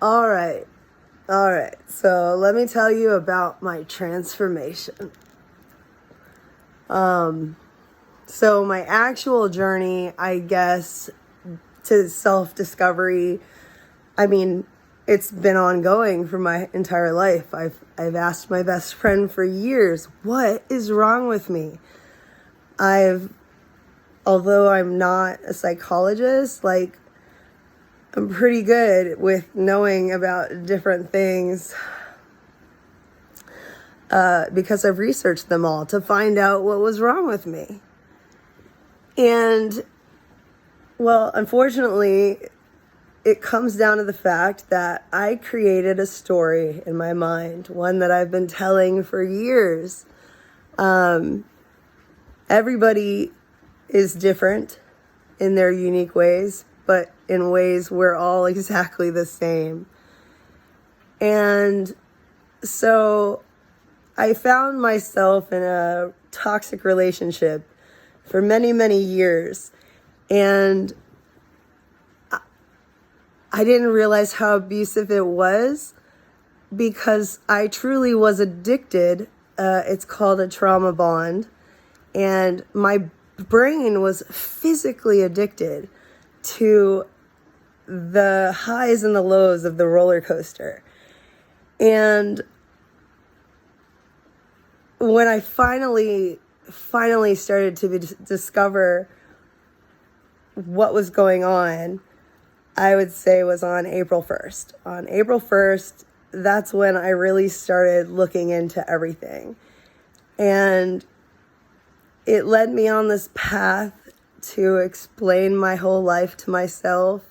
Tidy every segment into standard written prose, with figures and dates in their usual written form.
All right. All right. So let me tell you about my transformation. So my actual journey, I guess, to self-discovery, I mean, it's been ongoing for my entire life. I've asked my best friend for years, what is wrong with me? Although I'm not a psychologist, like, I'm pretty good with knowing about different things because I've researched them all to find out what was wrong with me. And, well, unfortunately, it comes down to the fact that I created a story in my mind, one that I've been telling for years. Everybody is different in their unique ways, but in ways we're all exactly the same. And so I found myself in a toxic relationship for many, many years. And I didn't realize how abusive it was because I truly was addicted. It's called a trauma bond. And my brain was physically addicted to the highs and the lows of the roller coaster. And when I finally started to discover what was going on, I would say was on April 1st. On April 1st, that's when I really started looking into everything. And it led me on this path to explain my whole life to myself.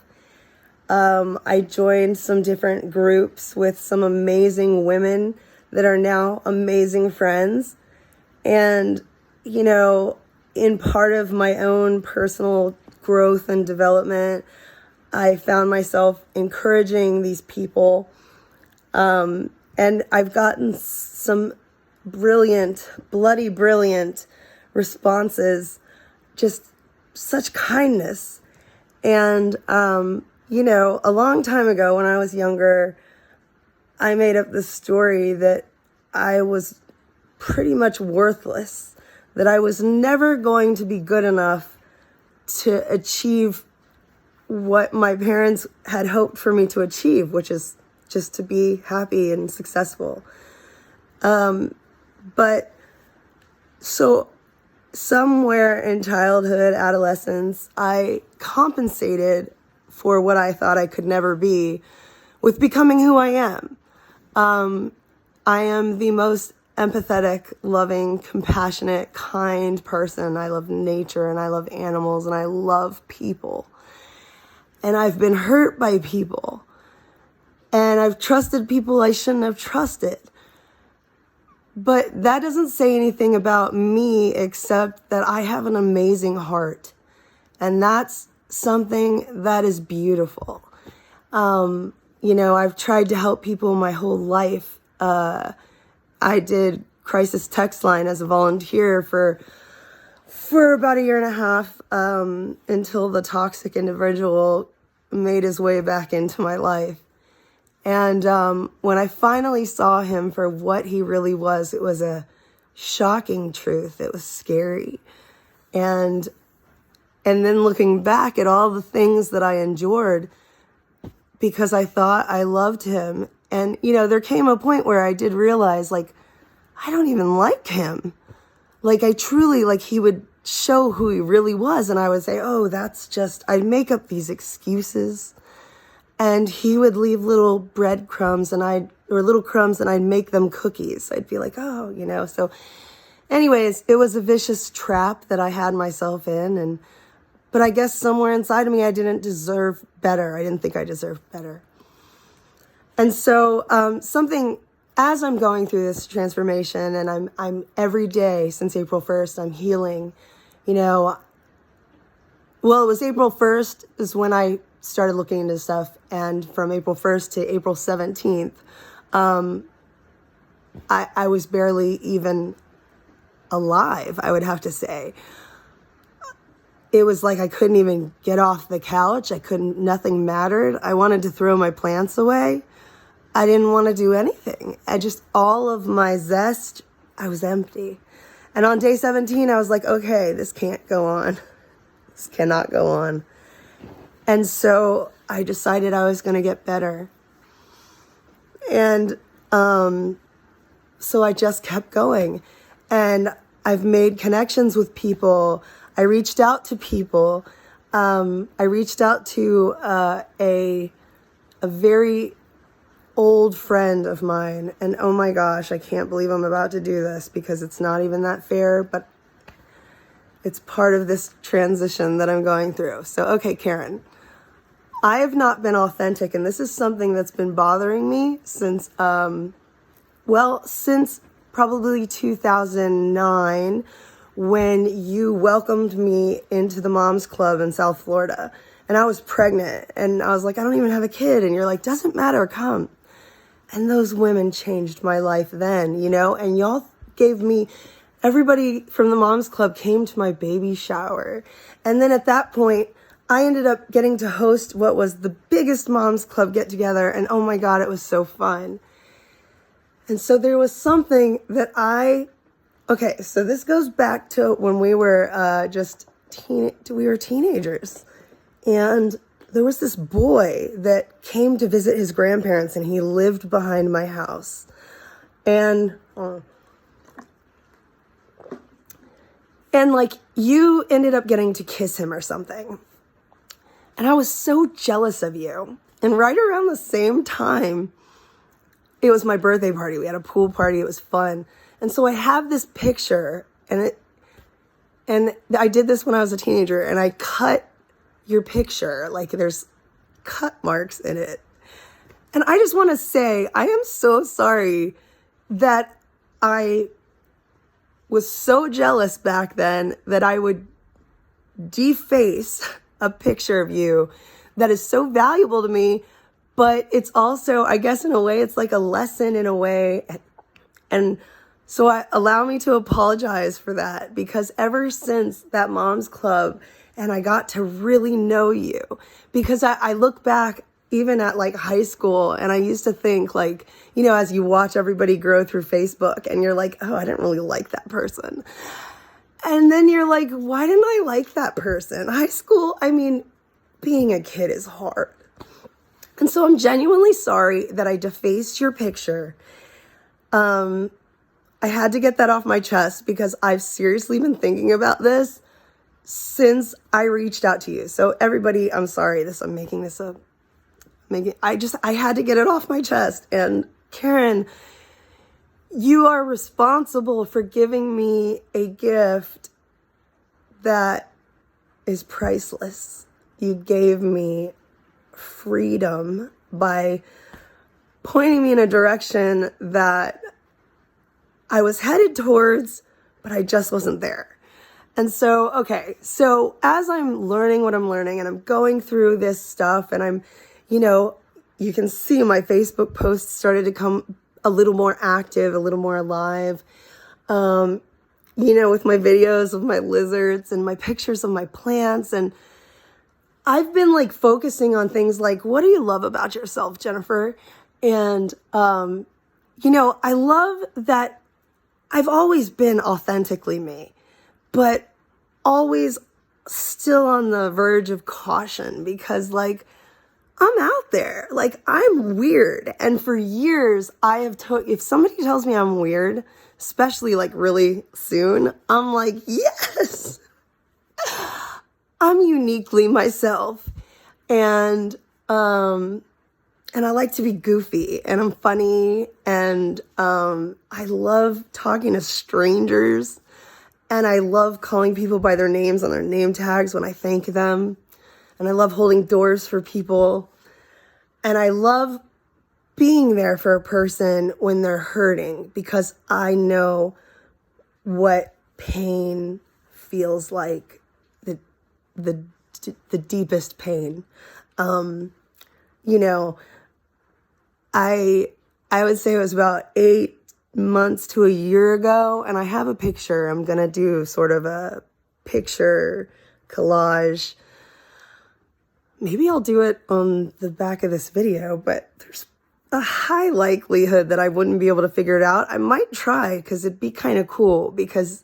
I joined some different groups with some amazing women that are now amazing friends. And, you know, in part of my own personal growth and development, I found myself encouraging these people. And I've gotten some brilliant, bloody brilliant responses, just such kindness. And, you know, a long time ago when I was younger, I made up this story that I was pretty much worthless, that I was never going to be good enough to achieve what my parents had hoped for me to achieve, which is just to be happy and successful. But so somewhere in childhood, adolescence, I compensated for what I thought I could never be with becoming who I am. I am the most empathetic, loving, compassionate, kind person. I love nature and I love animals and I love people. And I've been hurt by people. And I've trusted people I shouldn't have trusted. But that doesn't say anything about me except that I have an amazing heart. And that's something that is beautiful. You know, I've tried to help people my whole life. I did crisis text line as a volunteer for about a year and a half, until the toxic individual made his way back into my life. And when I finally saw him for what he really was, it was a shocking truth. It was scary. And then looking back at all the things that I endured because I thought I loved him. And, you know, there came a point where I did realize, like, I don't even like him. Like, I truly, like, he would show who he really was. And I would say, oh, that's just, I'd make up these excuses. And he would leave little breadcrumbs or little crumbs and I'd make them cookies. I'd be like, oh, you know. So anyways, it was a vicious trap that I had myself in. But I guess somewhere inside of me, I didn't deserve better. I didn't think I deserved better. And so as I'm going through this transformation and I'm every day since April 1st, I'm healing, you know. Well, it was April 1st is when I started looking into stuff. And from April 1st to April 17th, I was barely even alive, I would have to say. it was like I couldn't even get off the couch. Nothing mattered. I wanted to throw my plants away. I didn't want to do anything. All of my zest, I was empty. And on day 17, I was like, okay, this can't go on. This cannot go on. And so I decided I was going to get better. And so I just kept going. And I've made connections with people. I reached out to people. I reached out to a very old friend of mine, and oh my gosh, I can't believe I'm about to do this because it's not even that fair, but it's part of this transition that I'm going through. So, okay, Karen, I have not been authentic, and this is something that's been bothering me since probably 2009, when you welcomed me into the Moms Club in South Florida. And I was pregnant, and I was like, I don't even have a kid. And you're like, doesn't matter, come. And those women changed my life then, and y'all everybody from the Moms Club came to my baby shower. And then at that point, I ended up getting to host what was the biggest Moms Club get together. And oh my God, it was so fun. And so there was something that okay, so this goes back to when we were we were teenagers. And there was this boy that came to visit his grandparents, and he lived behind my house. And like, you ended up getting to kiss him or something. And I was so jealous of you. And right around the same time, it was my birthday party. We had a pool party. It was fun. And so I have this picture, and I did this when I was a teenager, and I cut your picture, like there's cut marks in it. And I just want to say, I am so sorry that I was so jealous back then that I would deface a picture of you that is so valuable to me, but it's also, I guess in a way, it's like a lesson in a way. And so allow me to apologize for that, because ever since that Moms Club, and I got to really know you, because I look back even at like high school, and I used to think, like, as you watch everybody grow through Facebook, and you're like, oh, I didn't really like that person. And then you're like, why didn't I like that person? High school, being a kid is hard. And so I'm genuinely sorry that I defaced your picture. I had to get that off my chest, because I've seriously been thinking about this since I reached out to you. So everybody, I'm sorry, I had to get it off my chest. And Karen, you are responsible for giving me a gift that is priceless. You gave me freedom by pointing me in a direction that I was headed towards, but I just wasn't there. And so, okay, so as I'm learning what I'm learning, and I'm going through this stuff, and I'm, you can see my Facebook posts started to come a little more active, a little more alive, with my videos of my lizards and my pictures of my plants. And I've been like focusing on things like, what do you love about yourself, Jennifer? And, I love that I've always been authentically me, but always still on the verge of caution, because like, I'm out there, like I'm weird. And for years I have if somebody tells me I'm weird, especially like really soon, I'm like, yes, I'm uniquely myself. And I like to be goofy, and I'm funny, and I love talking to strangers, and I love calling people by their names on their name tags when I thank them, and I love holding doors for people, and I love being there for a person when they're hurting, because I know what pain feels like, the deepest pain. I would say it was about 8 months to a year ago, and I have a picture. I'm going to do sort of a picture collage. Maybe I'll do it on the back of this video, but there's a high likelihood that I wouldn't be able to figure it out. I might try because it'd be kind of cool, because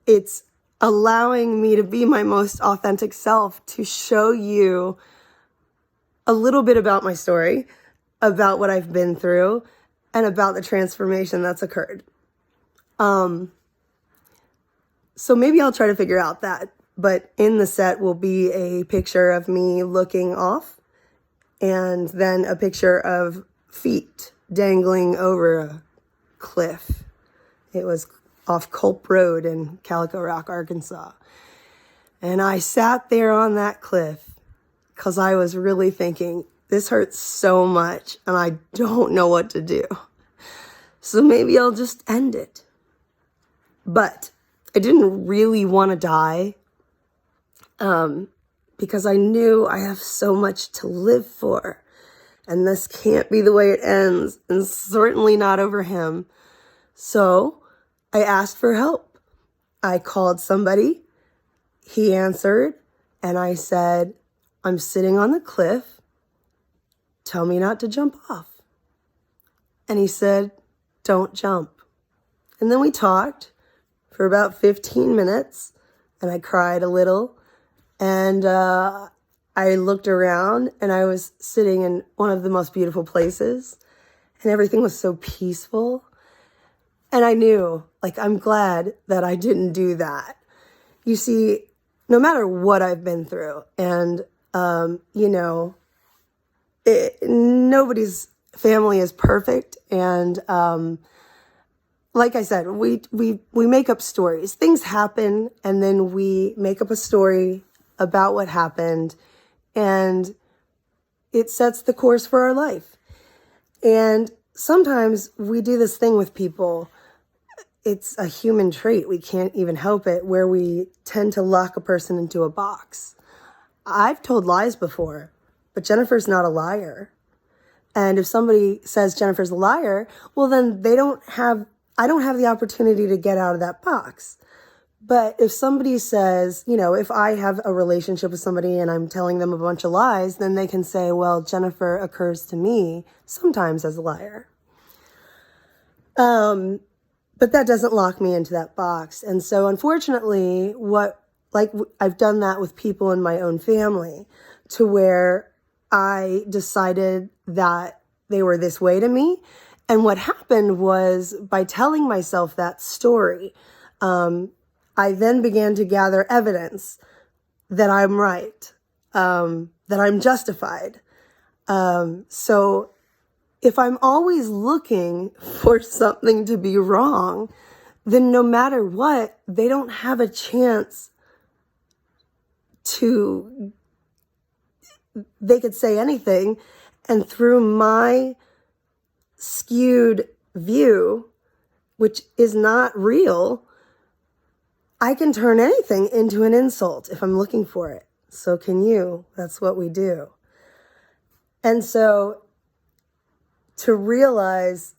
it's allowing me to be my most authentic self, to show you a little bit about my story, about what I've been through, and about the transformation that's occurred. So maybe I'll try to figure out that. But in the set will be a picture of me looking off, and then a picture of feet dangling over a cliff. It was off Culp Road in Calico Rock, Arkansas. And I sat there on that cliff because I was really thinking, this hurts so much and I don't know what to do. So maybe I'll just end it. But I didn't really want to die, because I knew I have so much to live for. And this can't be the way it ends, and certainly not over him. So I asked for help. I called somebody. He answered, and I said, I'm sitting on the cliff. Tell me not to jump off. And he said, don't jump. And then we talked for about 15 minutes, and I cried a little. And I looked around, and I was sitting in one of the most beautiful places, and everything was so peaceful. And I knew, like, I'm glad that I didn't do that. You see, no matter what I've been through, and, nobody's family is perfect. And, like I said, we make up stories. Things happen, and then we make up a story about what happened, and it sets the course for our life. And sometimes we do this thing with people. It's a human trait. We can't even help it, where we tend to lock a person into a box. I've told lies before, but Jennifer's not a liar. And if somebody says Jennifer's a liar, well, then I don't have the opportunity to get out of that box. But if somebody says, if I have a relationship with somebody and I'm telling them a bunch of lies, then they can say, well, Jennifer occurs to me sometimes as a liar. But that doesn't lock me into that box. And so unfortunately, I've done that with people in my own family, to where I decided that they were this way to me. And what happened was, by telling myself that story, I then began to gather evidence that I'm right, that I'm justified. So if I'm always looking for something to be wrong, then no matter what, they don't have a chance they could say anything. And through my skewed view, which is not real, I can turn anything into an insult if I'm looking for it. So can you. That's what we do. And so to realize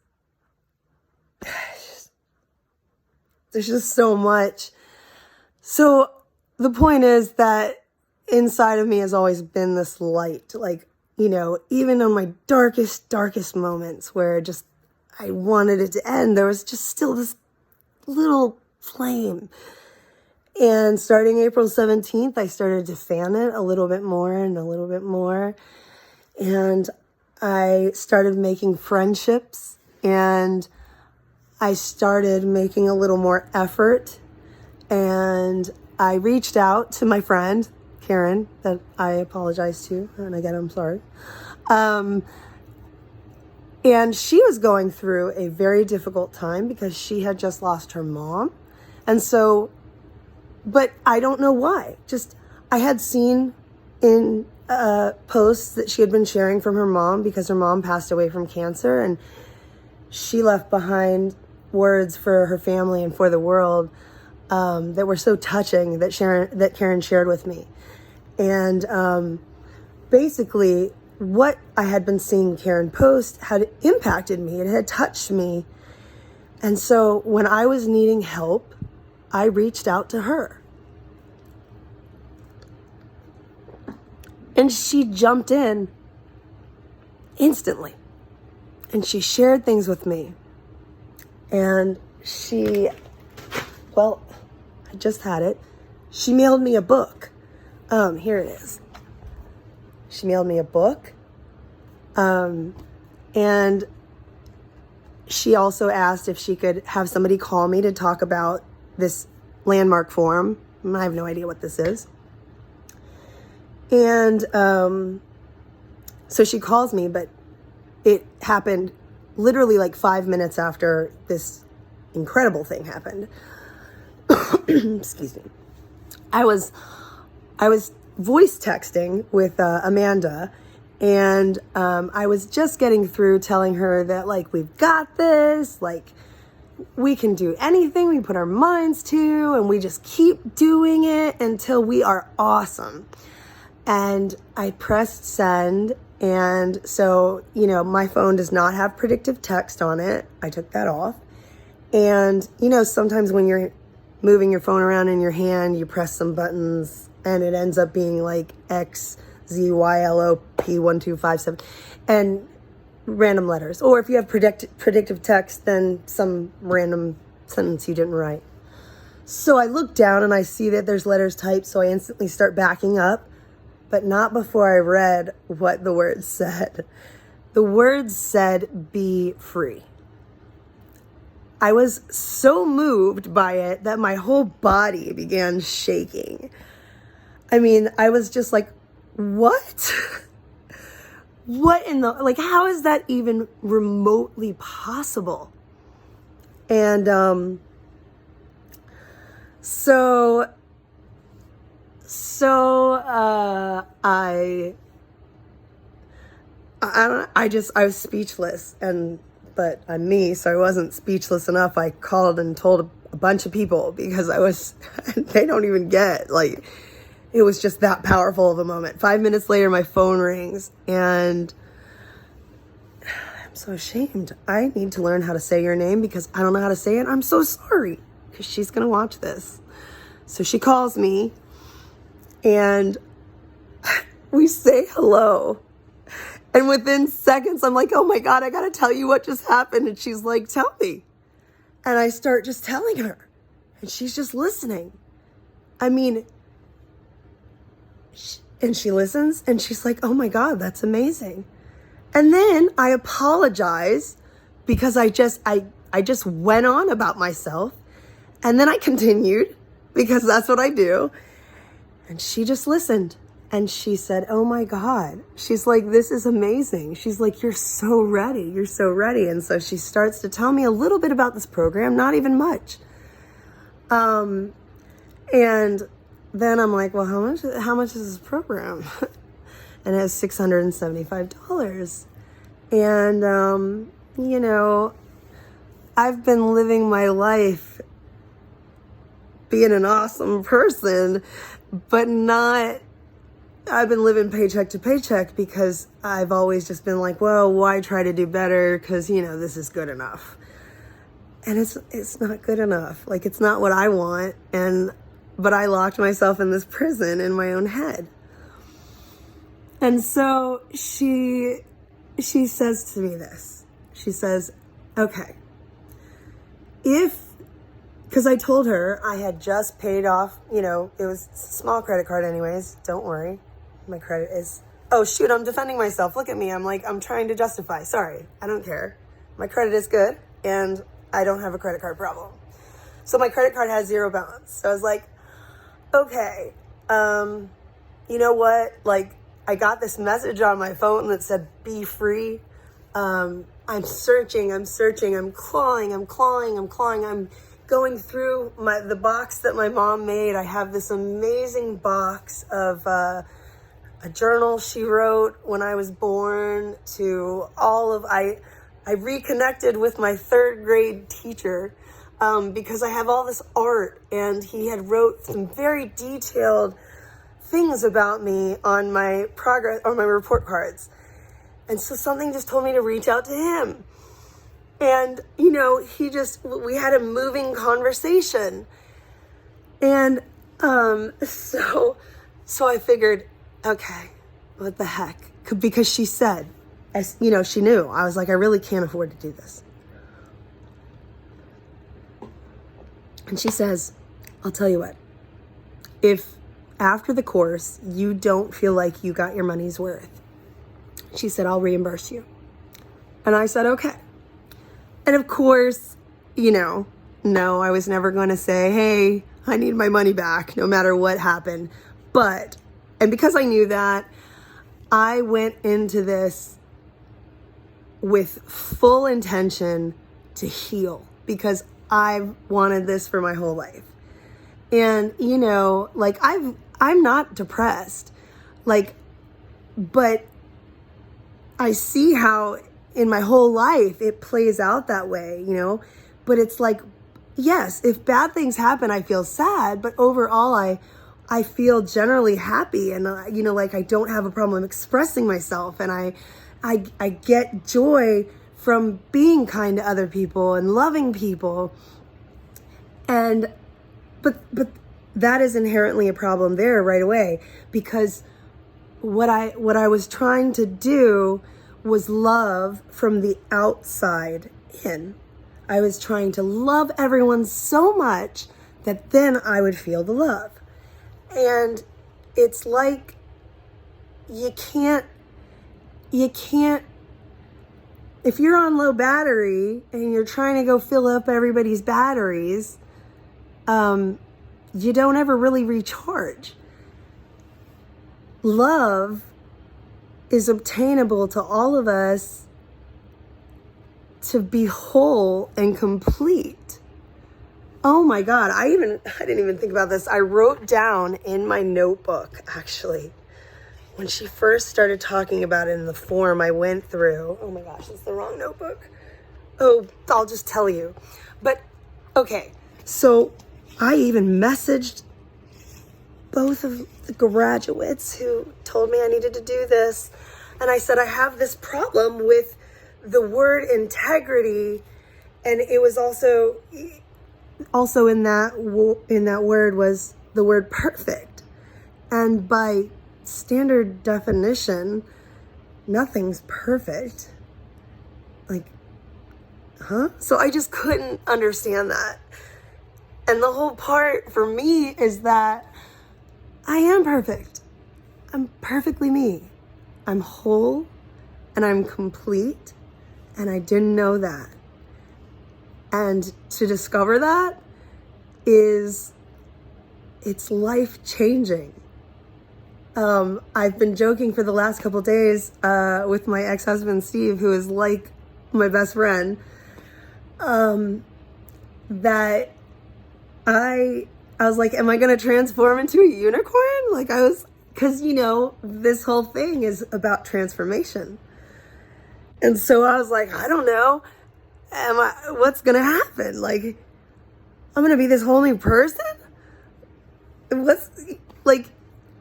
there's just so much. So the point is that inside of me has always been this light, even on my darkest moments where I wanted it to end, there was just still this little flame. And starting April 17th, I started to fan it a little bit more and a little bit more. And I started making friendships, and I started making a little more effort. And I reached out to my friend, Karen, that I apologize to. And again, I'm sorry. And she was going through a very difficult time because she had just lost her mom. And so, but I don't know why. I had seen in posts that she had been sharing from her mom, because her mom passed away from cancer, and she left behind words for her family and for the world that were so touching that Karen shared with me. And basically, what I had been seeing Karen post had impacted me. It had touched me. And so when I was needing help, I reached out to her. And she jumped in instantly. And she shared things with me. And I just had it. She mailed me a book. Here it is. She mailed me a book. And she also asked if she could have somebody call me to talk about this landmark forum. I have no idea what this is. And so she calls me, but it happened literally like 5 minutes after this incredible thing happened. Excuse me. I was voice texting with Amanda, and I was just getting through telling her that, like, we've got this, like, we can do anything we put our minds to, and we just keep doing it until we are awesome. And I pressed send, and so, my phone does not have predictive text on it. I took that off. And, sometimes when you're moving your phone around in your hand, you press some buttons, and it ends up being like XZYLOP1257 and random letters. Or if you have predictive text, then some random sentence you didn't write. So I look down and I see that there's letters typed, so I instantly start backing up, but not before I read what the words said. The words said, "Be free." I was so moved by it that my whole body began shaking. I mean, I was just like, what? What in the, like, how is that even remotely possible? And I was speechless, but I'm me, so I wasn't speechless enough. I called and told a bunch of people because they don't even get, like, it was just that powerful of a moment. 5 minutes later, my phone rings, and I'm so ashamed. I need to learn how to say your name because I don't know how to say it. I'm so sorry, because she's going to watch this. So she calls me, and we say hello. And within seconds, I'm like, oh my God, I got to tell you what just happened. And she's like, tell me. And I start just telling her. And she's just listening. I mean, and she listens and she's like, oh my God, that's amazing. And then I apologize because I just went on about myself. And then I continued because that's what I do. And she just listened. And she said, oh my God. She's like, this is amazing. She's like, you're so ready. You're so ready. And so she starts to tell me a little bit about this program, not even much. And then I'm like, well, how much is this program? And it has $675. And, I've been living my life being an awesome person, but I've been living paycheck to paycheck because I've always just been like, well, why try to do better? Because, this is good enough. And it's not good enough. Like, it's not what I want. But I locked myself in this prison in my own head. And so she says to me this. She says, okay, because I told her I had just paid off, it was a small credit card anyways. Don't worry. My credit is, oh shoot, I'm defending myself. Look at me. I'm trying to justify. Sorry. I don't care. My credit is good and I don't have a credit card problem. So my credit card has zero balance. So I was like, okay, you know what? Like, I got this message on my phone that said, be free. I'm searching. I'm clawing. I'm going through the box that my mom made. I have this amazing box of a journal she wrote when I was born to I reconnected with my third grade teacher because I have all this art, and he had wrote some very detailed things about me on my report cards. And so something just told me to reach out to him. And, we had a moving conversation. And so I figured, okay, what the heck? Because she said, as you know, she knew. I was like, I really can't afford to do this. And she says, I'll tell you what, if after the course you don't feel like you got your money's worth, she said, I'll reimburse you. And I said, okay. And of course, you know, no, I was never going to say, hey, I need my money back no matter what happened. But, and because I knew that, I went into this with full intention to heal because I've wanted this for my whole life. And, you know, like I'm not depressed, like, but I see how in my whole life it plays out that way, you know, but it's like, yes, if bad things happen, I feel sad, but overall I feel generally happy and, you know, like I don't have a problem expressing myself and I get joy from being kind to other people and loving people. And, but that is inherently a problem there right away, because what I was trying to do was love from the outside in. I was trying to love everyone so much that then I would feel the love. And it's like, you can't, if you're on low battery and you're trying to go fill up everybody's batteries, you don't ever really recharge. Love is obtainable to all of us to be whole and complete. Oh my God, I didn't even think about this. I wrote down in my notebook, actually, when she first started talking about it in the form I went through. Oh my gosh, it's the wrong notebook. Oh, I'll just tell you. But, okay, so I even messaged both of the graduates who told me I needed to do this. And I said, I have this problem with the word integrity. And it was also in that word was the word perfect. And by standard definition, nothing's perfect. Like, huh? So I just couldn't understand that. And the whole part for me is that I am perfect. I'm perfectly me. I'm whole and I'm complete, and I didn't know that. And to discover that it's life-changing. I've been joking for the last couple days with my ex-husband, Steve, who is like my best friend, that I was like, am I going to transform into a unicorn? Like because, you know, this whole thing is about transformation. And so I was like, I don't know. What's going to happen? Like, I'm going to be this whole new person? What's, like,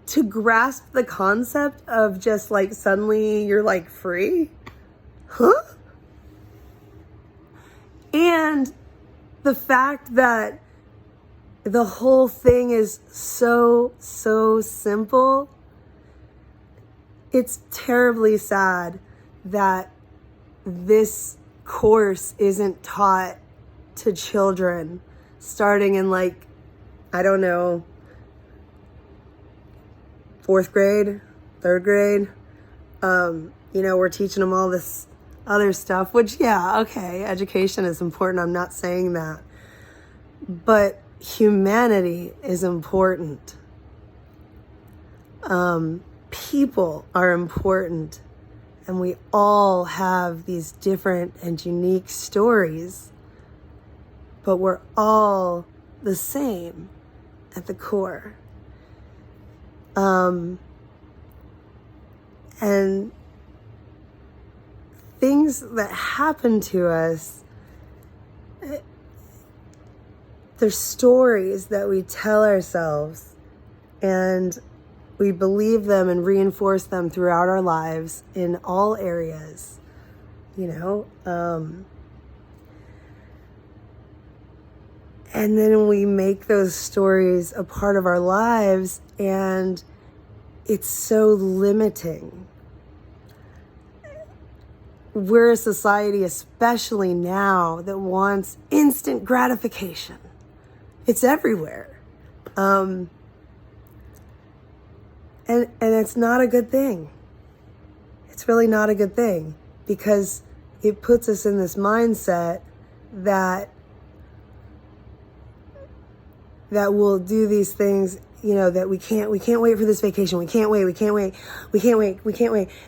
to grasp the concept of just, like, suddenly you're, like, free? Huh? And the fact that the whole thing is so simple. It's terribly sad that this course isn't taught to children starting in, like, I don't know, 4th grade, 3rd grade. You know, we're teaching them all this other stuff, which, yeah, okay, education is important. I'm not saying that. But humanity is important. People are important. And we all have these different and unique stories. But we're all the same at the core. And things that happen to us, they're stories that we tell ourselves, and we believe them and reinforce them throughout our lives in all areas, you know? And then we make those stories a part of our lives, and it's so limiting. We're a society, especially now, that wants instant gratification. It's everywhere. And it's not a good thing. It's really not a good thing, because it puts us in this mindset that we'll do these things, that we can't wait for this vacation. We can't wait.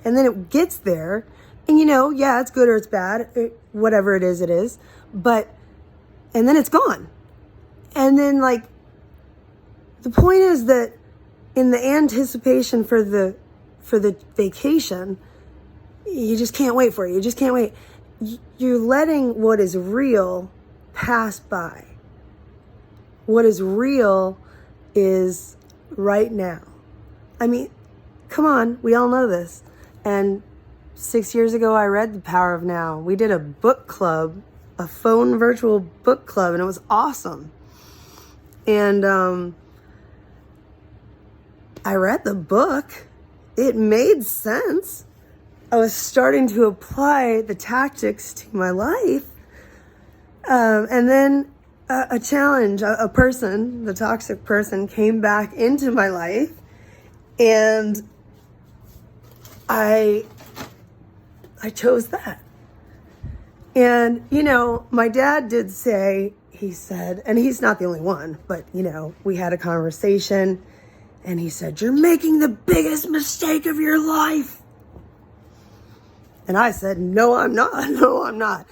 And then it gets there, and yeah, it's good or it's bad, whatever it is. And then it's gone. And then the point is that in the anticipation for the vacation, you just can't wait for it. You just can't wait. You're letting what is real pass by. What is real is right now. I mean, come on, we all know this. And 6 years ago, I read The Power of Now. We did a book club, a phone virtual book club, and it was awesome. And I read the book. It made sense. I was starting to apply the tactics to my life. And then a challenge, a person, the toxic person, came back into my life, and I chose that. And, my dad did say, he said, and he's not the only one, but, we had a conversation, and he said, "You're making the biggest mistake of your life." And I said, "No, I'm not. No, I'm not."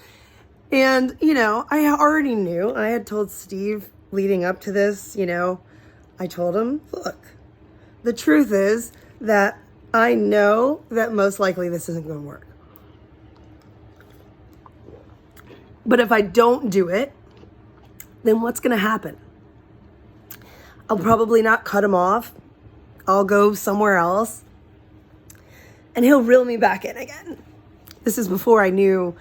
And, I already knew. I had told Steve leading up to this, I told him, look, the truth is that I know that most likely this isn't going to work. But if I don't do it, then what's going to happen? I'll probably not cut him off. I'll go somewhere else. And he'll reel me back in again. This is before I knew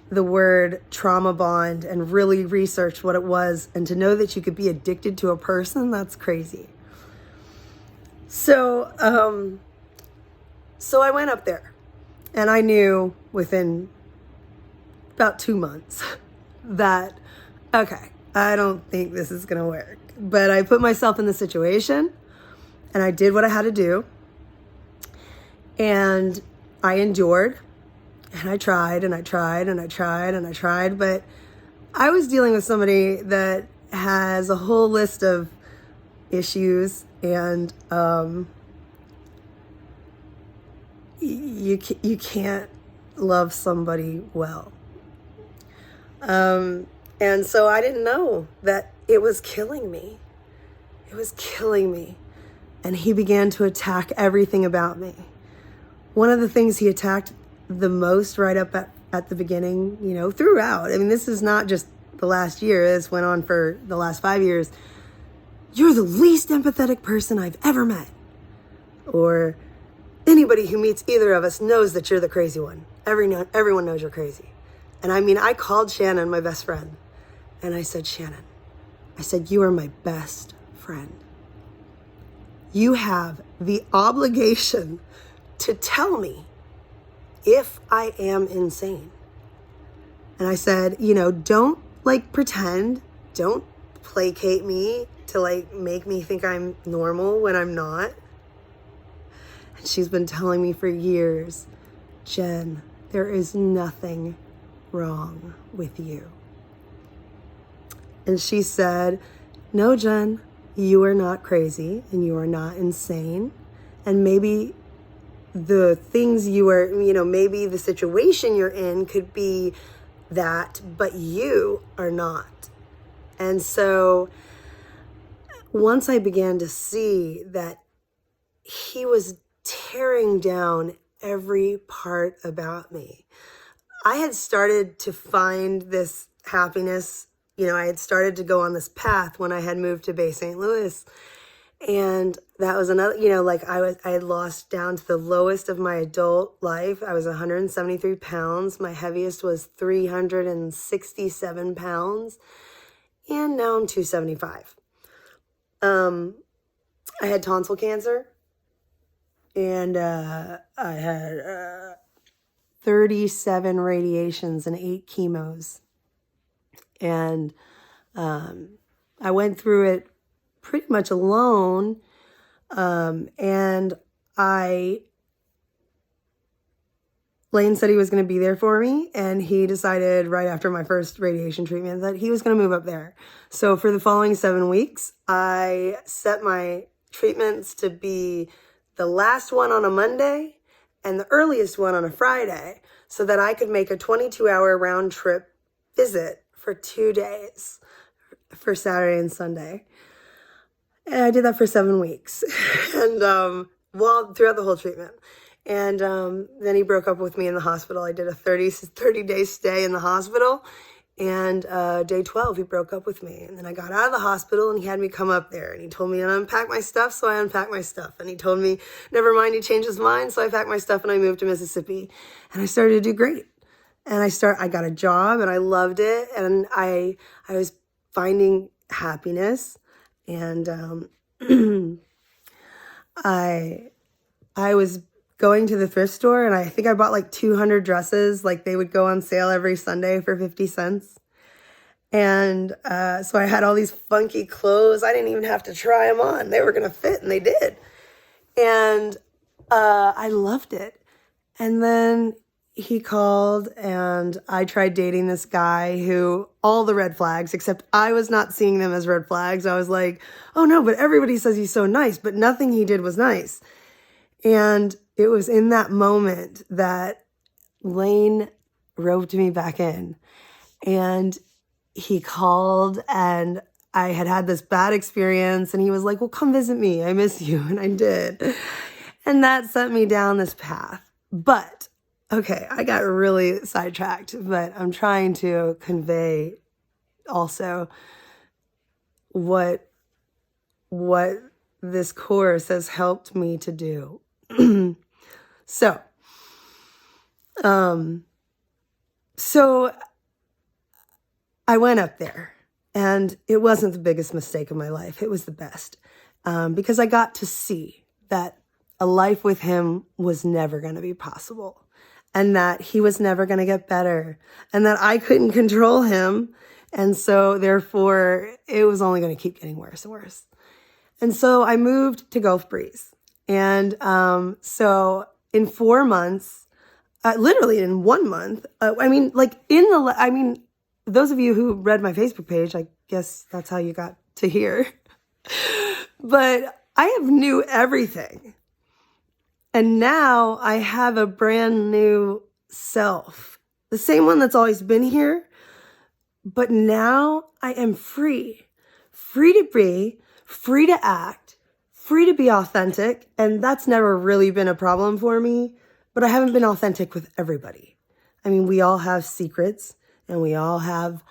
the word trauma bond and really researched what it was. And to know that you could be addicted to a person, that's crazy. So I went up there, and I knew within about 2 months that, okay, I don't think this is going to work. But I put myself in the situation, and I did what I had to do, and I endured, and I tried, and I tried, and I tried, and I tried, but I was dealing with somebody that has a whole list of issues, and you can't love somebody well. And so I didn't know that it was killing me. It was killing me. And he began to attack everything about me. One of the things he attacked the most right up at the beginning, throughout. I mean, this is not just the last year. This went on for the last 5 years. "You're the least empathetic person I've ever met." Or, "Anybody who meets either of us knows that you're the crazy one. Everyone knows you're crazy." And I called Shannon, my best friend, and I said, "Shannon," I said, "you are my best friend. You have the obligation to tell me if I am insane." And I said, don't pretend, don't placate me to make me think I'm normal when I'm not. And she's been telling me for years, "Jen, there is nothing wrong with you." And she said, "No, Jen, you are not crazy, and you are not insane. And maybe the things you are, maybe the situation you're in could be that, but you are not." And so once I began to see that he was tearing down every part about me, I had started to find this happiness. I had started to go on this path when I had moved to Bay St. Louis. And that was another, I had lost down to the lowest of my adult life. I was 173 pounds. My heaviest was 367 pounds. And now I'm 275. I had tonsil cancer. And I had 37 radiations and 8 chemos. And I went through it pretty much alone. And Lane said he was going to be there for me, and he decided right after my first radiation treatment that he was going to move up there. So for the following 7 weeks, I set my treatments to be the last one on a Monday and the earliest one on a Friday, so that I could make a 22-hour round trip visit for 2 days for Saturday and Sunday. And I did that for 7 weeks and throughout the whole treatment. And then he broke up with me in the hospital. I did a 30-day stay in the hospital. And day 12, he broke up with me. And then I got out of the hospital, and he had me come up there. And he told me to unpack my stuff, so I unpacked my stuff. And he told me, never mind, he changed his mind. So I packed my stuff, and I moved to Mississippi. And I started to do great. And I got a job, and I loved it. And I was finding happiness. And I was going to the thrift store, and I think I bought like 200 dresses. Like, they would go on sale every Sunday for 50 cents. And so I had all these funky clothes. I didn't even have to try them on. They were going to fit, and they did. And I loved it. And then he called, and I tried dating this guy who, all the red flags, except I was not seeing them as red flags. I was like, oh no, but everybody says he's so nice, but nothing he did was nice. And it was in that moment that Lane roped me back in, and he called, and I had this bad experience, and he was like, well, come visit me. I miss you. And I did. And that sent me down this path. But, okay, I got really sidetracked, but I'm trying to convey also what this course has helped me to do. So I went up there, and it wasn't the biggest mistake of my life. It was the best, because I got to see that a life with him was never going to be possible, and that he was never going to get better, and that I couldn't control him. And so therefore it was only going to keep getting worse and worse. And so I moved to Gulf Breeze. And so in 4 months, literally in 1 month, those of you who read my Facebook page, I guess that's how you got to here. But I have knew everything. And now I have a brand new self, the same one that's always been here. But now I am free to be, free to act, free to be authentic. And that's never really been a problem for me, but I haven't been authentic with everybody. I mean, we all have secrets, and we all have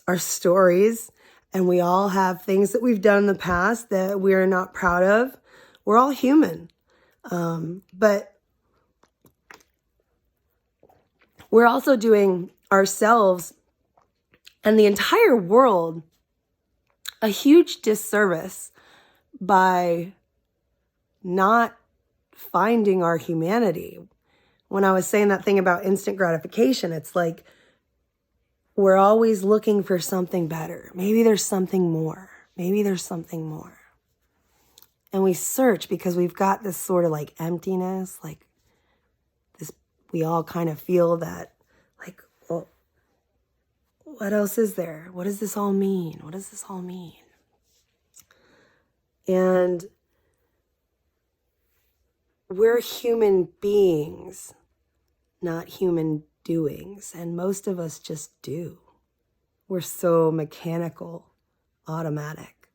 our stories, and we all have things that we've done in the past that we're not proud of. We're all human. But we're also doing ourselves and the entire world a huge disservice by not finding our humanity. When I was saying that thing about instant gratification, it's like we're always looking for something better. Maybe there's something more. Maybe there's something more. And we search because we've got this sort of like emptiness, like this, we all kind of feel that, like, well, what else is there? What does this all mean? What does this all mean? And we're human beings, not human doings. And most of us just do. We're so mechanical, automatic.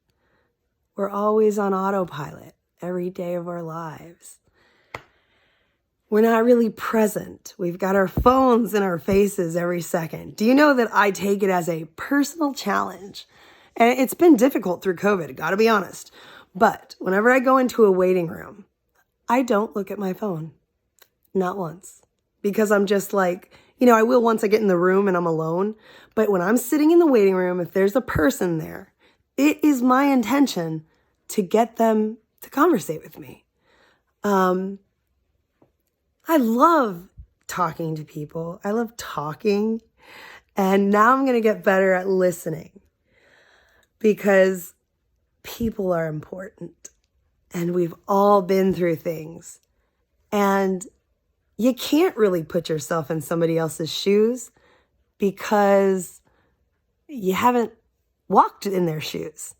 We're always on autopilot every day of our lives. We're not really present. We've got our phones in our faces every second. Do you know that I take it as a personal challenge? And it's been difficult through COVID, gotta be honest. But whenever I go into a waiting room, I don't look at my phone. Not once. Because I'm just like, I will once I get in the room and I'm alone. But when I'm sitting in the waiting room, if there's a person there, it is my intention to get them to conversate with me. I love talking to people. I love talking. And now I'm going to get better at listening because people are important and we've all been through things. And you can't really put yourself in somebody else's shoes because you haven't walked in their shoes.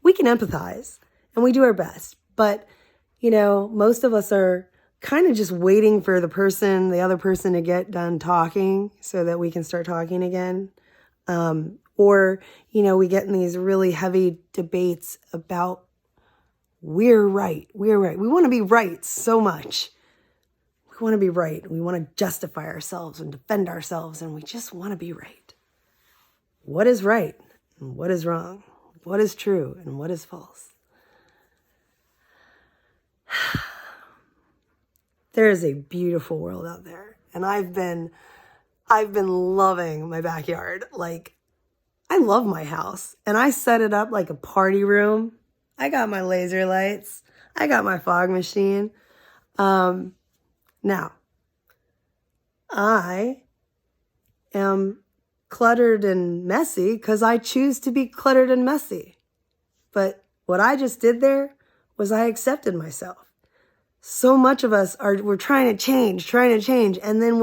We can empathize and we do our best, but most of us are kind of just waiting for the other person to get done talking so that we can start talking again. Or we get in these really heavy debates about we're right. We want to be right so much. We want to be right. We want to justify ourselves and defend ourselves, and we just want to be right. What is right and what is wrong? What is true and what is false? There is a beautiful world out there, and I've been loving my backyard. Like, I love my house, and I set it up like a party room. I got my laser lights. I got my fog machine. Now, I am cluttered and messy because I choose to be cluttered and messy. But what I just did there was I accepted myself. So much of us we're trying to change, and then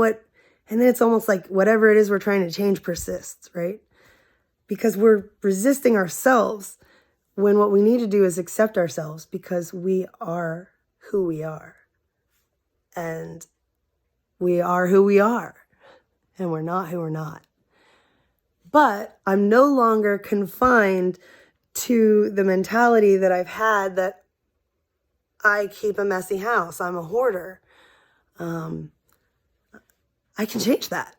it's almost like whatever it is we're trying to change persists, right? Because we're resisting ourselves when what we need to do is accept ourselves because we are who we are. And we are who we are, and we're not who we're not. But I'm no longer confined to the mentality that I've had that I keep a messy house. I'm a hoarder. I can change that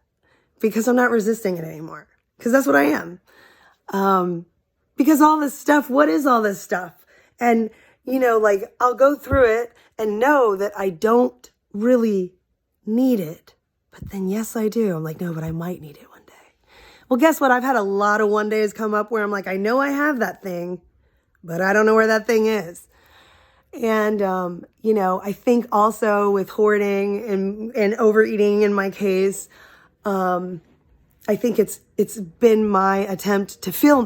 because I'm not resisting it anymore. Because that's what I am. Because all this stuff, what is all this stuff? And, I'll go through it and know that I don't really need it. But then, yes, I do. I'm like, no, but I might need it one day. Well, guess what? I've had a lot of one days come up where I'm like, I know I have that thing, but I don't know where that thing is. And, I think also with hoarding and overeating in my case, I think it's been my attempt to fill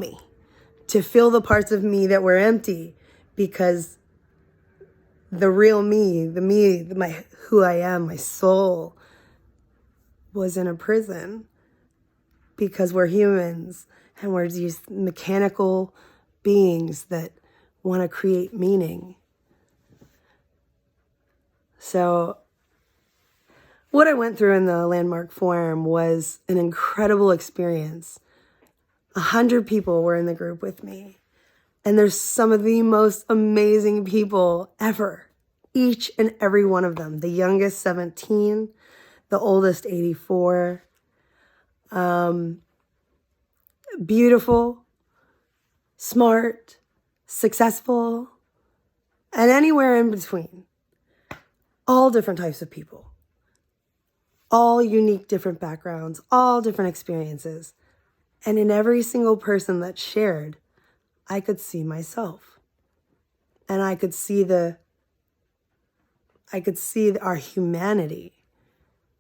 the parts of me that were empty, because the real me, who I am, my soul was in a prison because we're humans and we're these mechanical beings that want to create meaning. So what I went through in the Landmark Forum was an incredible experience. 100 people were in the group with me. And there's some of the most amazing people ever. Each and every one of them. The youngest, 17. The oldest, 84. Beautiful, smart, successful, and anywhere in between. All different types of people. All unique, different backgrounds. All different experiences. And in every single person that shared, I could see myself. And I could see our humanity.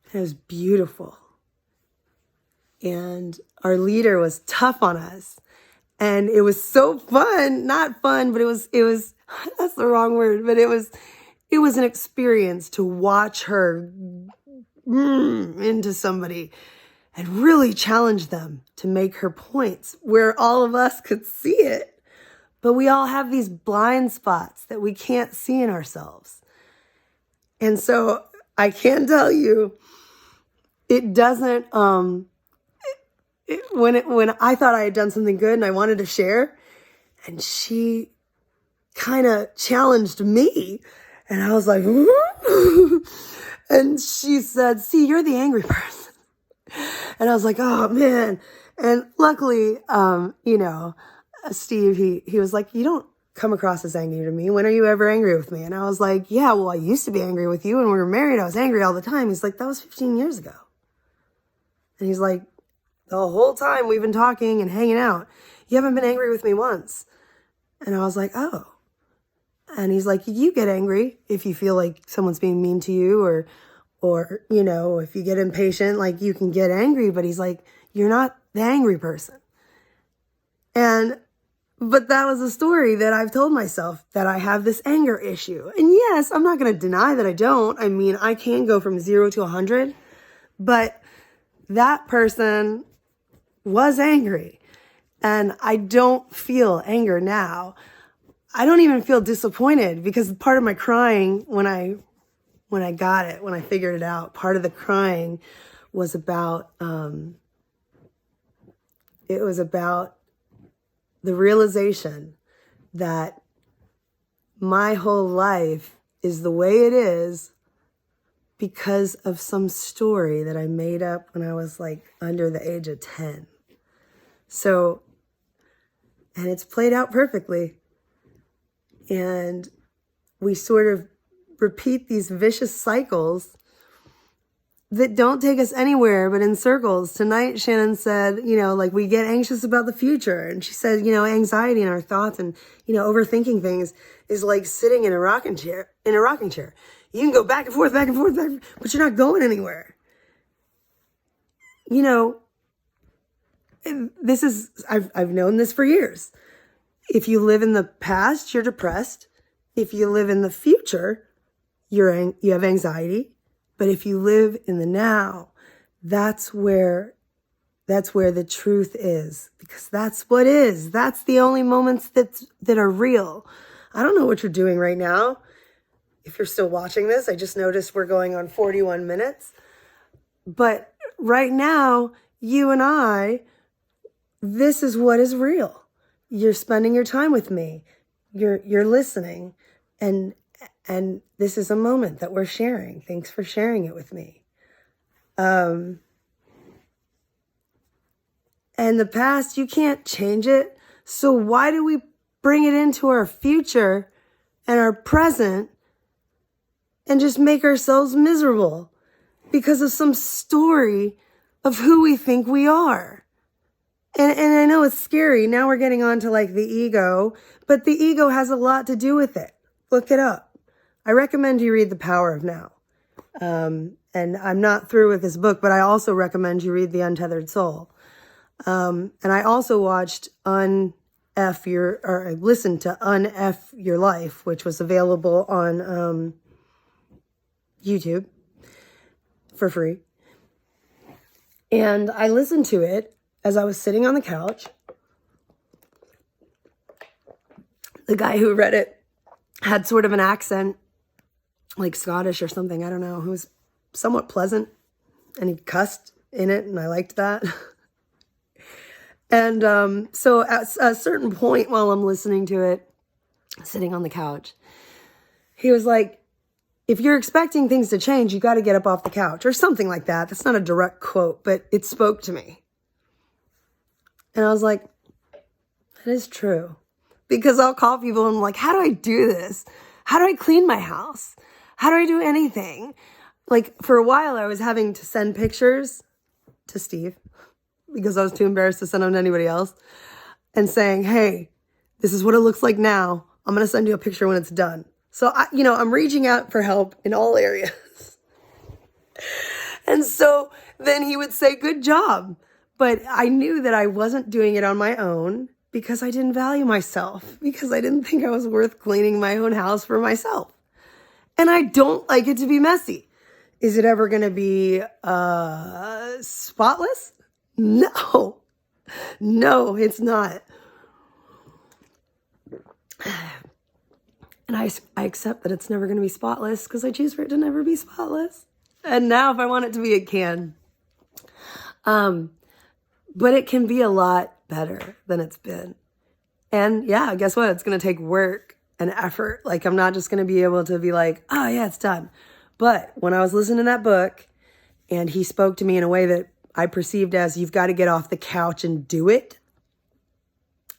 And it was beautiful. And our leader was tough on us. And it was so fun, not fun, but it was, that's the wrong word, but it was an experience to watch her into somebody and really challenge them to make her points where all of us could see it. But we all have these blind spots that we can't see in ourselves. And so I can tell you, it doesn't, when I thought I had done something good and I wanted to share, and she kind of challenged me, and I was like, and she said, see, you're the angry person. And I was like, oh man. And luckily, Steve, he was like, you don't come across as angry to me. When are you ever angry with me? And I was like, yeah, well, I used to be angry with you. When we were married, I was angry all the time. He's like, that was 15 years ago. And he's like, the whole time we've been talking and hanging out, you haven't been angry with me once. And I was like, oh. And he's like, you get angry if you feel like someone's being mean to you, or, you know, if you get impatient, like you can get angry, but he's like, you're not the angry person. But that was a story that I've told myself, that I have this anger issue. And yes, I'm not going to deny that I don't. I mean, I can go from 0 to 100, but that person was angry, and I don't feel anger now. I don't even feel disappointed, because part of my crying when I got it, when I figured it out, part of the crying was about, it was about the realization that my whole life is the way it is because of some story that I made up when I was like under the age of 10. So, and it's played out perfectly. And we sort of repeat these vicious cycles that don't take us anywhere but in circles. Tonight, Shannon said, you know, like we get anxious about the future. And she said, you know, anxiety and our thoughts and, you know, overthinking things is like sitting in a rocking chair. You can go back and forth, but you're not going anywhere. You know, this is, I've known this for years. If you live in the past, you're depressed. If you live in the future, you have anxiety. But if you live in the now, that's where the truth is, because that's what is. That's the only moments that are real. I don't know what you're doing right now. If you're still watching this, I just noticed we're going on 41 minutes. But right now, you and I, this is what is real. You're spending your time with me. You're listening, and this is a moment that we're sharing. Thanks for sharing it with me. And the past, you can't change it. So why do we bring it into our future and our present and just make ourselves miserable because of some story of who we think we are? And I know it's scary. Now we're getting on to like the ego, but the ego has a lot to do with it. Look it up. I recommend you read The Power of Now. And I'm not through with this book, but I also recommend you read The Untethered Soul. And I also watched I listened to Un-F Your Life, which was available on YouTube for free. And I listened to it as I was sitting on the couch. The guy who read it had sort of an accent, like Scottish or something, I don't know. He was somewhat pleasant, and he cussed in it, and I liked that. And so at a certain point while I'm listening to it, sitting on the couch, he was like, if you're expecting things to change, you got to get up off the couch, or something like that. That's not a direct quote, but it spoke to me. And I was like, that is true. Because I'll call people and I'm like, how do I do this? How do I clean my house? How do I do anything? Like, for a while, I was having to send pictures to Steve because I was too embarrassed to send them to anybody else, and saying, hey, this is what it looks like now. I'm going to send you a picture when it's done. So, I'm reaching out for help in all areas. And so then he would say, good job. But I knew that I wasn't doing it on my own because I didn't value myself, because I didn't think I was worth cleaning my own house for myself. And I don't like it to be messy. Is it ever going to be spotless? No, it's not. And I accept that it's never going to be spotless because I choose for it to never be spotless. And now if I want it to be, it can. But it can be a lot better than it's been. And yeah, guess what? It's going to take work and effort. Like, I'm not just going to be able to be like, oh yeah, it's done. But when I was listening to that book and he spoke to me in a way that I perceived as, you've got to get off the couch and do it,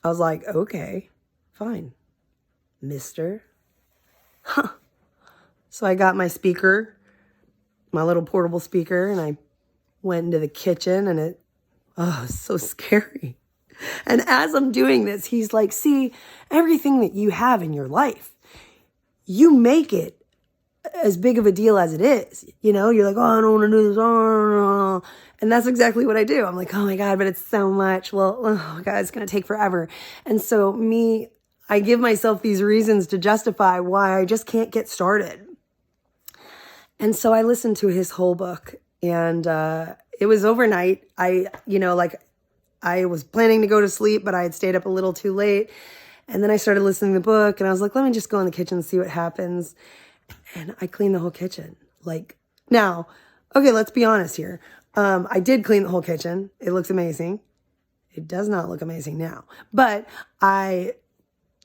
I was like, okay, fine, mister. Huh. So I got my speaker, my little portable speaker, and I went into the kitchen, and it's so scary. And as I'm doing this, he's like, see, everything that you have in your life, you make it as big of a deal as it is. You know, you're like, oh, I don't want to do this. Oh. And that's exactly what I do. I'm like, oh my God, but it's so much. Well, oh God, it's going to take forever. And so I give myself these reasons to justify why I just can't get started. And so I listened to his whole book, and it was overnight. I was planning to go to sleep, but I had stayed up a little too late. And then I started listening to the book, and I was like, let me just go in the kitchen and see what happens. And I cleaned the whole kitchen. Now, okay, let's be honest here. I did clean the whole kitchen. It looks amazing. It does not look amazing now. But I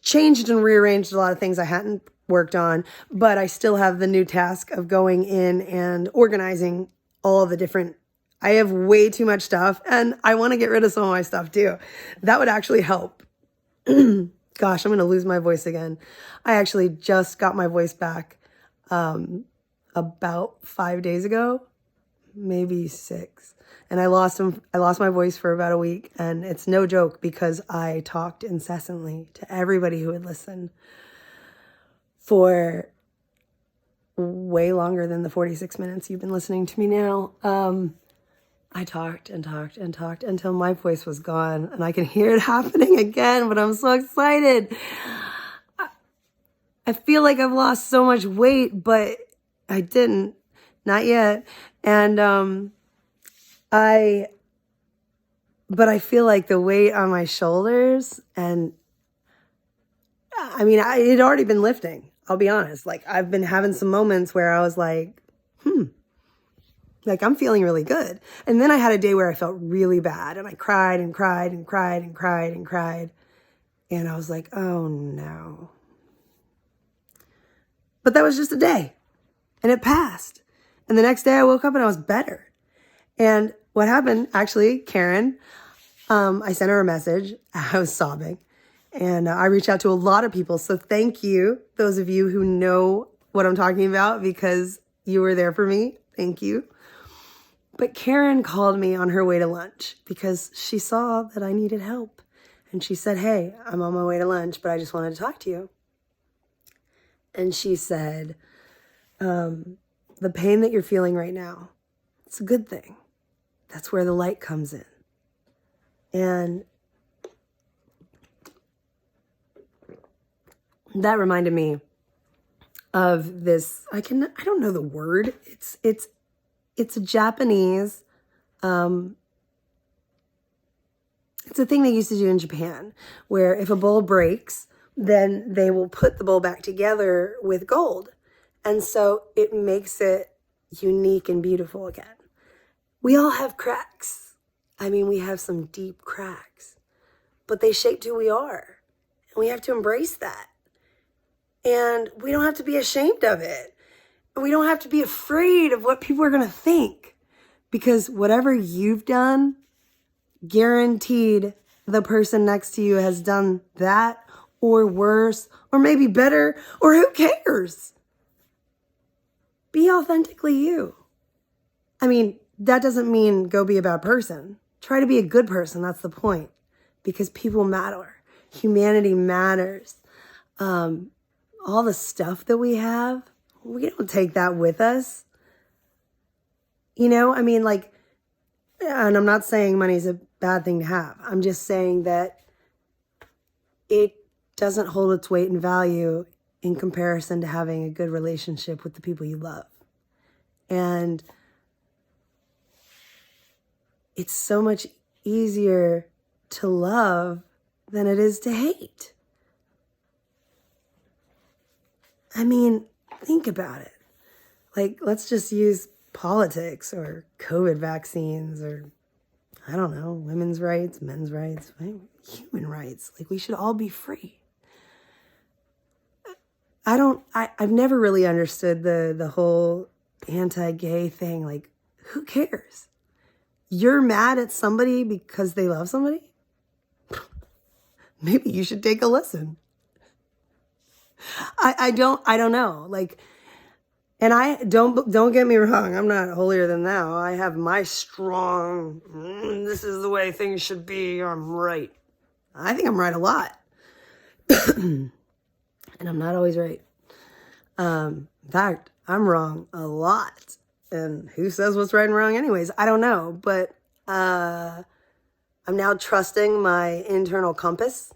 changed and rearranged a lot of things I hadn't worked on, but I still have the new task of going in and organizing all of the different, I have way too much stuff, and I want to get rid of some of my stuff too. That would actually help. Gosh, I'm going to lose my voice again. I actually just got my voice back about 5 days ago, maybe 6. And I lost my voice for about a week, and it's no joke because I talked incessantly to everybody who would listen for way longer than the 46 minutes you've been listening to me now. I talked and talked and talked until my voice was gone, and I can hear it happening again, but I'm so excited. I feel like I've lost so much weight, but I didn't. Not yet. And I feel like the weight on my shoulders, and it had already been lifting. I'll be honest. I've been having some moments where I was like, I'm feeling really good. And then I had a day where I felt really bad, and I cried and cried and cried and cried and cried. And I was like, oh no. But that was just a day, and it passed. And the next day I woke up and I was better. And what happened, actually, Karen, I sent her a message. I was sobbing. And I reached out to a lot of people. So thank you, those of you who know what I'm talking about, because you were there for me. Thank you. But Karen called me on her way to lunch because she saw that I needed help. And she said, hey, I'm on my way to lunch, but I just wanted to talk to you. And she said, the pain that you're feeling right now, it's a good thing. That's where the light comes in. And that reminded me of this. I don't know the word. It's a Japanese, it's a thing they used to do in Japan, where if a bowl breaks, then they will put the bowl back together with gold. And so it makes it unique and beautiful again. We all have cracks. We have some deep cracks, but they shaped who we are. And we have to embrace that. And we don't have to be ashamed of it. We don't have to be afraid of what people are going to think, because whatever you've done, guaranteed the person next to you has done that or worse, or maybe better, or who cares? Be authentically you. That doesn't mean go be a bad person. Try to be a good person. That's the point, because people matter. Humanity matters. All the stuff that we have, we don't take that with us. And I'm not saying money's a bad thing to have. I'm just saying that it doesn't hold its weight and value in comparison to having a good relationship with the people you love. And it's so much easier to love than it is to hate. Think about it. Let's just use politics or COVID vaccines or, I don't know, women's rights, men's rights, human rights. We should all be free. I've never really understood the whole anti-gay thing. Who cares? You're mad at somebody because they love somebody? Maybe you should take a listen. I don't know. And I don't get me wrong. I'm not holier than thou. I have my strong, this is the way things should be. I'm right. I think I'm right a lot. And I'm not always right. In fact, I'm wrong a lot. And who says what's right and wrong anyways? I don't know. But I'm now trusting my internal compass,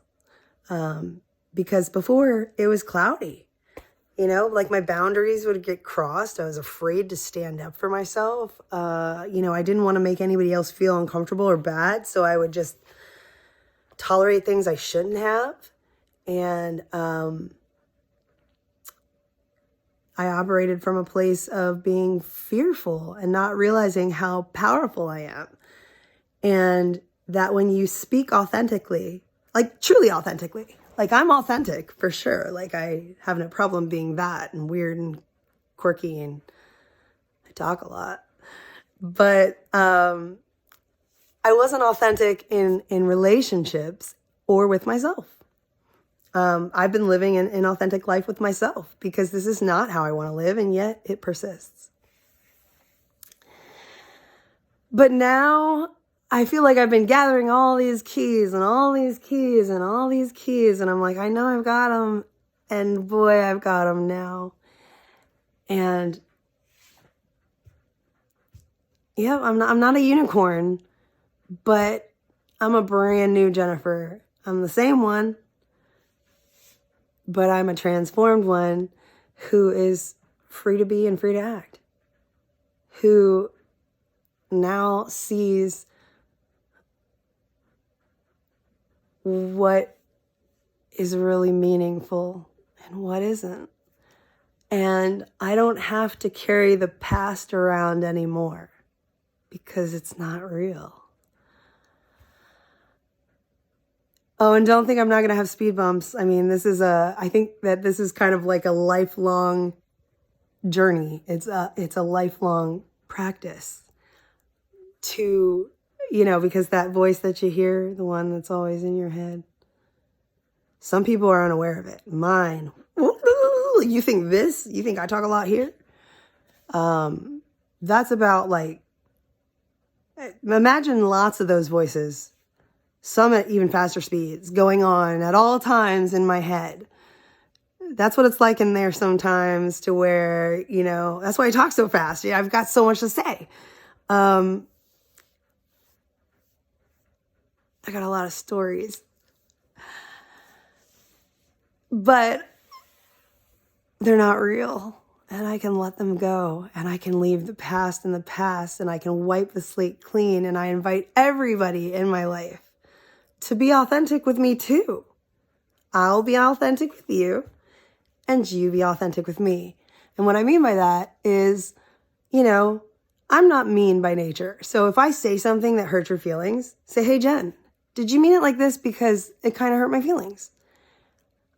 because before it was cloudy. You know, like my boundaries would get crossed. I was afraid to stand up for myself. You know, I didn't want to make anybody else feel uncomfortable or bad. So I would just tolerate things I shouldn't have. And I operated from a place of being fearful and not realizing how powerful I am. And that when you speak authentically, like truly authentically, like I'm authentic for sure. Like I have no problem being that and weird and quirky and I talk a lot. But I wasn't authentic in relationships or with myself. I've been living an inauthentic life with myself because this is not how I want to live, and yet it persists. But now I feel like I've been gathering all these keys and all these keys and all these keys, and I'm like, I know I've got them, and boy, I've got them now. And yeah, I'm not a unicorn, but I'm a brand new Jennifer. I'm the same one, but I'm a transformed one who is free to be and free to act, who now sees what is really meaningful and what isn't. And I don't have to carry the past around anymore because it's not real. Oh, and don't think I'm not going to have speed bumps. I mean, I think that this is kind of like a lifelong journey. It's a lifelong practice to, you know, because that voice that you hear, the one that's always in your head, some people are unaware of it. Mine, you think this? You think I talk a lot here? That's about like, imagine lots of those voices, some at even faster speeds, going on at all times in my head. That's what it's like in there sometimes, to where, you know, that's why I talk so fast. Yeah, I've got so much to say. I got a lot of stories. But they're not real. And I can let them go. And I can leave the past in the past. And I can wipe the slate clean. And I invite everybody in my life to be authentic with me too. I'll be authentic with you, and you be authentic with me. And what I mean by that is, you know, I'm not mean by nature. So if I say something that hurts your feelings, say, hey, Jen, did you mean it like this because it kind of hurt my feelings?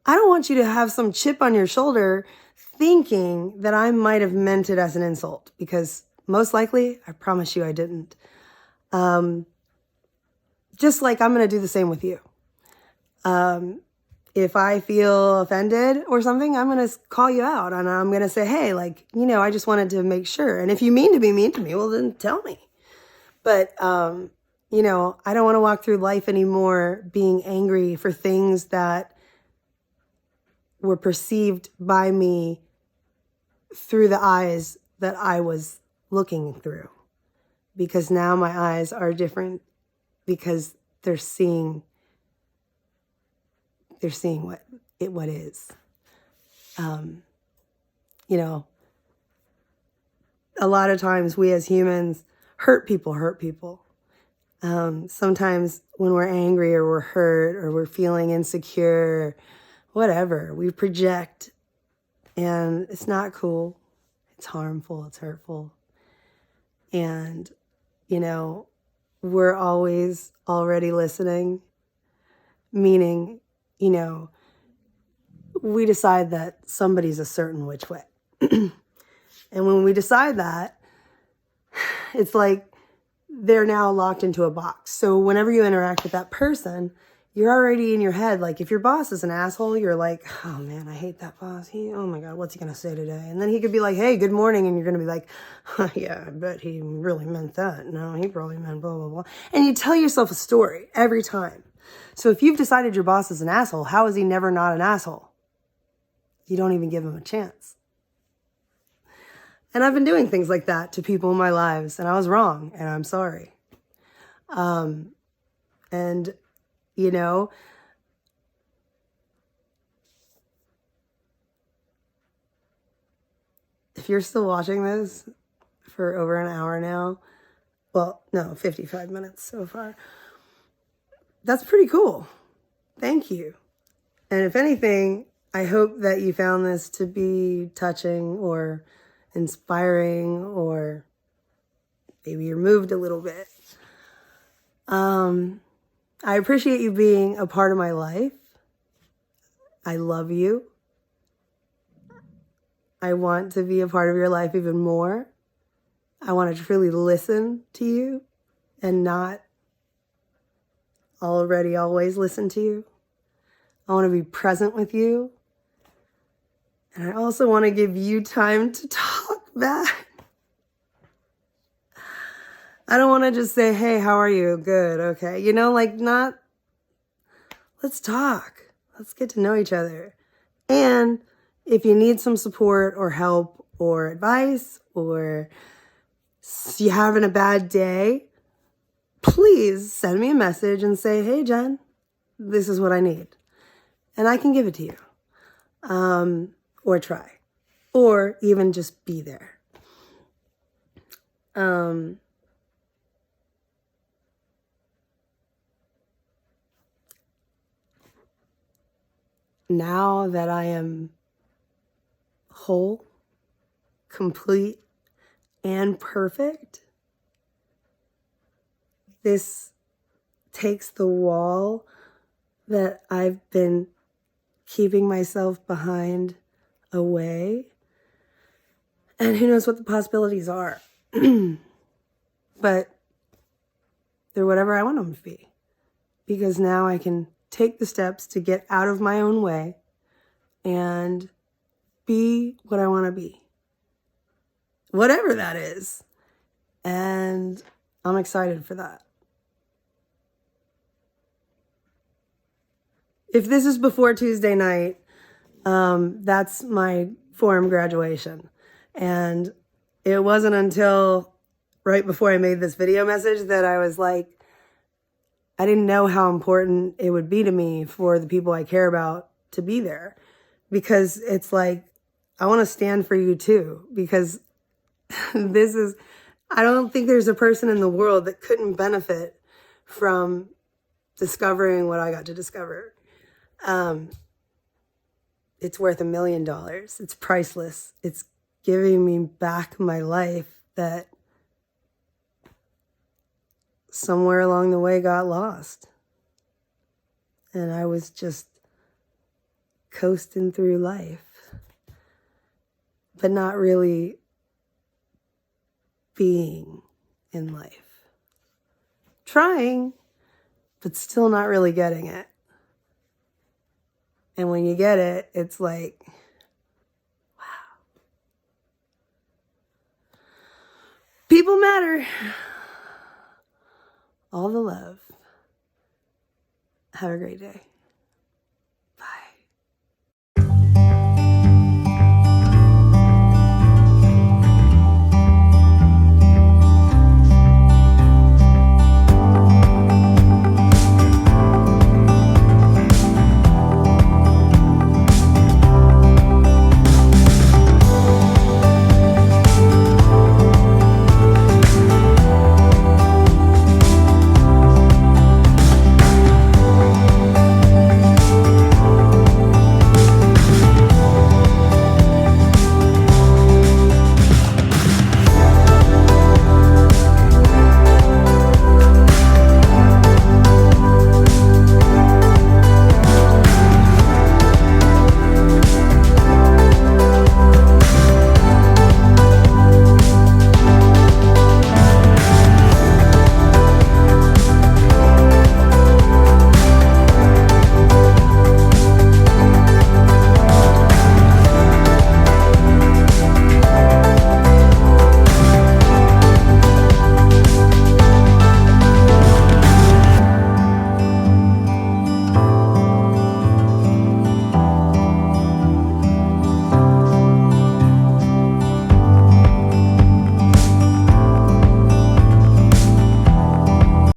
I don't want you to have some chip on your shoulder thinking that I might have meant it as an insult, because most likely, I promise you I didn't. Just like I'm going to do the same with you. If I feel offended or something, I'm going to call you out, and I'm going to say, hey, like, you know, I just wanted to make sure. And if you mean to be mean to me, well, then tell me. But, you know, I don't want to walk through life anymore being angry for things that were perceived by me through the eyes that I was looking through. Because now my eyes are different, because they're seeing what is. You know, a lot of times we as humans hurt people. Sometimes when we're angry or we're hurt or we're feeling insecure, whatever, we project, and it's not cool. It's harmful. It's hurtful. And, you know, we're always already listening, meaning, you know, we decide that somebody's a certain which way. And when we decide that, it's like they're now locked into a box. So whenever you interact with that person, you're already in your head. Like if your boss is an asshole, you're like, oh man, I hate that boss. Oh my God, what's he going to say today? And then he could be like, hey, good morning. And you're going to be like, oh, yeah, I bet he really meant that. No, he probably meant blah, blah, blah. And you tell yourself a story every time. So if you've decided your boss is an asshole, how is he never not an asshole? You don't even give him a chance. And I've been doing things like that to people in my lives, and I was wrong, and I'm sorry. And, you know, if you're still watching this for over an hour now, well, no, 55 minutes so far, that's pretty cool. Thank you. And if anything, I hope that you found this to be touching or inspiring, or maybe you're moved a little bit. I appreciate you being a part of my life. I love you. I want to be a part of your life even more. I want to truly listen to you and not already always listen to you. I want to be present with you. And I also want to give you time to talk back. I don't want to just say, hey, how are you? Good, okay. You know, like let's talk. Let's get to know each other. And if you need some support or help or advice, or you're having a bad day, please send me a message and say, hey, Jen, this is what I need. And I can give it to you. Or try. Or even just be there. Now that I am whole, complete, and perfect, this takes the wall that I've been keeping myself behind away. And who knows what the possibilities are. But they're whatever I want them to be. Because now I can take the steps to get out of my own way and be what I want to be. Whatever that is. And I'm excited for that. If this is before Tuesday night, that's my forum graduation. And it wasn't until right before I made this video message that I was like, I didn't know how important it would be to me for the people I care about to be there. Because it's like, I want to stand for you too. Because I don't think there's a person in the world that couldn't benefit from discovering what I got to discover. It's worth $1 million. It's priceless. It's giving me back my life that somewhere along the way got lost. And I was just coasting through life, but not really being in life. Trying, but still not really getting it. And when you get it, it's like, wow. People matter. All the love. Have a great day.